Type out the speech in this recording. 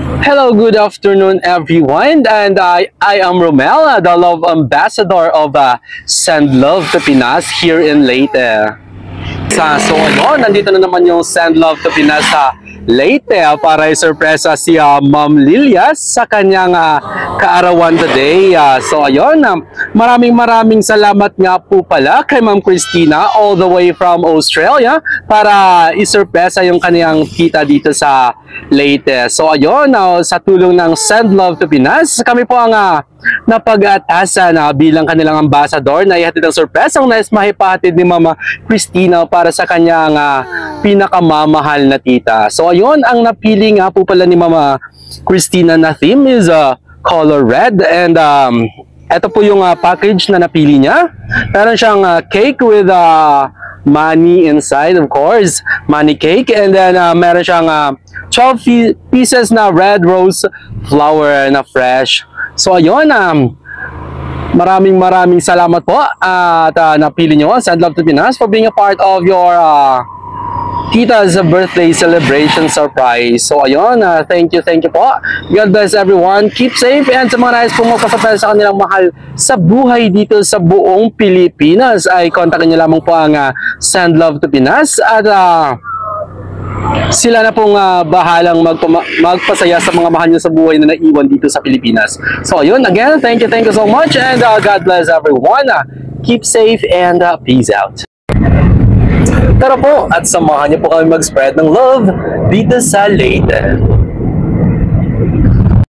Hello, good afternoon, everyone, and I am Romel, the love ambassador of Send Love to Pinas here in Leyte. So ayun, nandito na naman yung Send Love to Pinas sa Leyte para i-surpresa si Ma'am Lilia sa kanyang kaarawan today. So ayun, maraming salamat nga po pala kay Ma'am Christina all the way from Australia para i-surpresa yung kanyang tita dito sa Leyte. So ayun, sa tulong ng Send Love to Pinas, kami po ang napag-atasa na bilang kanilang ambassador na ihatid ang sorpresang nais mahipahatid ni Mama Christina para sa kanyang pinakamamahal na tita. So ayun, ang napili nga po pala ni Mama Christina na theme is color red, and ito po yung package na napili niya. Meron siyang cake with money inside, of course, money cake, and then meron siyang 12 pieces na red rose flower na fresh. So ayun, maraming salamat po at napili nyo Send Love to Pinas for being a part of your tita's birthday celebration surprise. So ayun, thank you po. God bless everyone. Keep safe, and sa mga nais pong magpasurprise sa kanilang mahal sa buhay dito sa buong Pilipinas ay kontakin nyo lamang po ang Send Love to Pinas at sila na pong bahalang magpasaya sa mga mahal nyo sa buhay na naiwan dito sa Pilipinas. So ayun, again, thank you so much, and God bless everyone. Keep safe and peace out. Tara po at samahan niyo po kami mag-spread ng love dito sa Leyte.